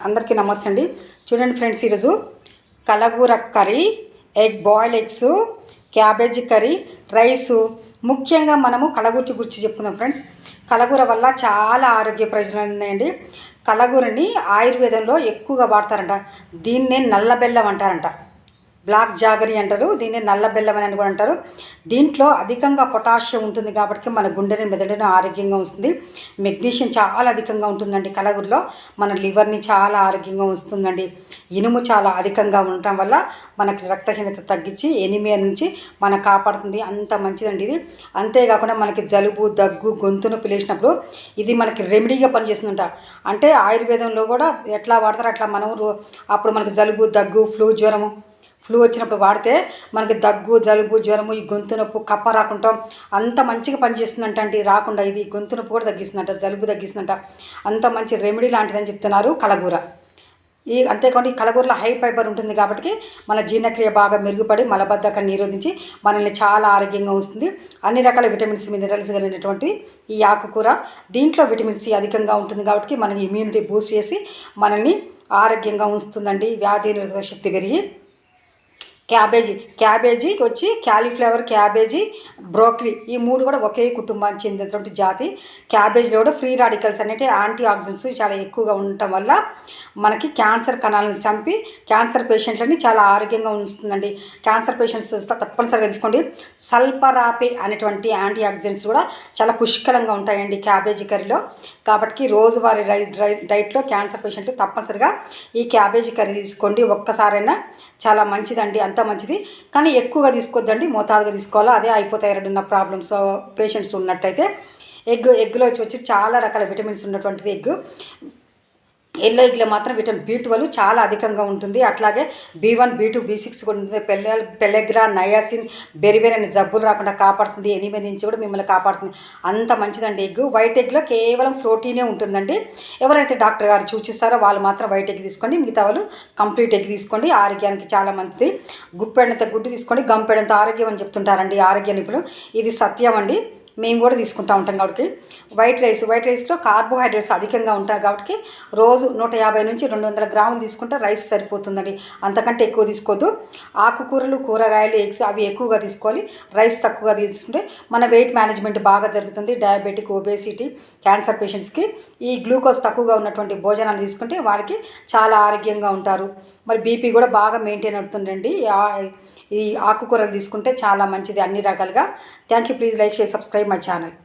అందరికీ నమస్తే అండి. చూడండి ఫ్రెండ్స్, ఈరోజు కలగూర curry, egg boiled eggs, cabbage curry, rice. ముఖ్యంగా మనము కలగూర గురించి చెప్పుకుందాం ఫ్రెండ్స్. కలగూర వల్ల చాలా ఆరోగ్య ప్రయోజనాలు ఉన్నాయండి. కలగూరని ఆయుర్వేదంలో ఎక్కువగా వాడతారంట. దీన్నే నల్ల బెల్లం అంటారంట. బ్లాక్ జాగరీ అంటారు, దీన్ని నల్ల బెల్లం అని కూడా అంటారు. దీంట్లో అధికంగా పొటాషియం ఉంటుంది కాబట్టి మన గుండెని మెదడుని ఆరోగ్యంగా ఉంచుతుంది. మెగ్నీషియం చాలా అధికంగా ఉంటుందండి కలగూరలో. మన లివర్ని చాలా ఆరోగ్యంగా ఉంచుతుందండి. ఇనుము చాలా అధికంగా ఉండటం వల్ల మనకి రక్తహీనత తగ్గించి ఎనిమియా నుంచి మనకు కాపాడుతుంది. అంత మంచిదండి ఇది. అంతేకాకుండా మనకి జలుబు, దగ్గు, గొంతు నొప్పి లేచినప్పుడు ఇది మనకి రెమెడీగా పనిచేస్తుందంట. అంటే ఆయుర్వేదంలో కూడా ఎట్లా వాడతారో అట్లా మనం అప్పుడు మనకి జలుబు, దగ్గు, ఫ్లూ వచ్చినప్పుడు వాడితే మనకి దగ్గు, జలుబు, జ్వరము, ఈ గొంతు నొప్పి, కప్ప రాకుండా అంత మంచిగా పనిచేస్తుందంట అండి. రాకుండా ఇది గొంతు నొప్పి కూడా తగ్గిస్తుందంట, జలుబు తగ్గిస్తుందంట. అంత మంచి రెమెడీ లాంటిదని చెప్తున్నారు కలగూర. అంతేకాకుండా ఈ కలగూరలో హై ఫైబర్ ఉంటుంది కాబట్టి మన జీర్ణక్రియ బాగా మెరుగుపడి మలబద్ధకాన్ని నిరోధించి మనల్ని చాలా ఆరోగ్యంగా ఉంచుతుంది. అన్ని రకాల విటమిన్స్, మినరల్స్ కలిగినటువంటి ఈ ఆకుకూర, దీంట్లో విటమిన్ సి అధికంగా ఉంటుంది కాబట్టి మన ఇమ్యూనిటీ బూస్ట్ చేసి మనల్ని ఆరోగ్యంగా ఉంచుతుందండి. వ్యాధి నిరోధక శక్తి పెరిగి క్యాబేజీకి వచ్చి క్యాలీఫ్లవర్, క్యాబేజీ, బ్రోకలీ, ఈ మూడు కూడా ఒకే కుటుంబానికి చెందినటువంటి జాతి. క్యాబేజీలో కూడా ఫ్రీ రాడికల్స్ అనేవి యాంటీ ఆక్సిడెంట్స్ చాలా ఎక్కువగా ఉండటం వల్ల మనకి క్యాన్సర్ కణాలను చంపి క్యాన్సర్ పేషెంట్లని చాలా ఆరోగ్యంగా ఉంచుతుందండి. క్యాన్సర్ పేషెంట్స్ తప్పనిసరిగా తీసుకోండి. సల్ఫరాపే అనేటువంటి యాంటీ ఆక్సిడెంట్స్ కూడా చాలా పుష్కలంగా ఉంటాయండి క్యాబేజీ కర్రీలో. కాబట్టి రోజువారీ డైట్లో క్యాన్సర్ పేషెంట్లు తప్పనిసరిగా ఈ క్యాబేజీ కర్రీ తీసుకోండి. ఒక్కసారైనా చాలా మంచిదండి, అంత మంచిది. కానీ ఎక్కువగా తీసుకోవద్దండి, మోతాదుగా తీసుకోవాలా. అదే అయిపోతాయి ఉన్న ప్రాబ్లమ్స్ పేషెంట్స్ ఉన్నట్టయితే. ఎగ్లో వచ్చి చాలా రకాల విటమిన్స్ ఉన్నటువంటిది ఎగ్. ఎల్లో ఎగ్లో మాత్రం విటమిన్ B12 చాలా అధికంగా ఉంటుంది. అట్లాగే B1, B2, B6 కూడా ఉంటుంది. పెల్లెగ్రా, నయాసిన్, బెరిబెరి అనే జబ్బులు రాకుండా కాపాడుతుంది. ఎనిమిది నుంచి కూడా మిమ్మల్ని కాపాడుతుంది. అంత మంచిదండి ఎగ్. వైట్ ఎగ్లో కేవలం ప్రోటీనే ఉంటుందండి. ఎవరైతే డాక్టర్ గారు సూచిస్తారో వాళ్ళు మాత్రం వైట్ ఎగ్ తీసుకోండి. మిగతా వాళ్ళు కంప్లీట్ ఎగ్ తీసుకోండి. ఆరోగ్యానికి చాలా మంచిది. గుప్పెడంత గుడ్డు తీసుకోండి, గంపెడంత ఆరోగ్యం అని చెప్తుంటారండి ఆరోగ్య నిపుణులు. ఇది సత్యం అండి. మేము కూడా తీసుకుంటూ ఉంటాం కాబట్టి. వైట్ రైస్లో కార్బోహైడ్రేట్స్ అధికంగా ఉంటాయి కాబట్టి రోజు 150 నుంచి 200 గ్రాములు తీసుకుంటే రైస్ సరిపోతుందండి. అంతకంటే ఎక్కువ తీసుకోవద్దు. ఆకుకూరలు, కూరగాయలు, ఎగ్స్ అవి ఎక్కువగా తీసుకోవాలి. రైస్ తక్కువగా తీసుకుంటే మన వెయిట్ మేనేజ్మెంట్ బాగా జరుగుతుంది. డయాబెటిక్, ఒబేసిటీ, క్యాన్సర్ పేషెంట్స్కి ఈ గ్లూకోజ్ తక్కువగా ఉన్నటువంటి భోజనాలు తీసుకుంటే వారికి చాలా ఆరోగ్యంగా ఉంటారు. మరి బీపీ కూడా బాగా మెయింటైన్ అవుతుందండి. ఈ ఆకుకూరలు తీసుకుంటే చాలా మంచిది అన్ని రకాలుగా. Thank you. Please like, share, subscribe my channel.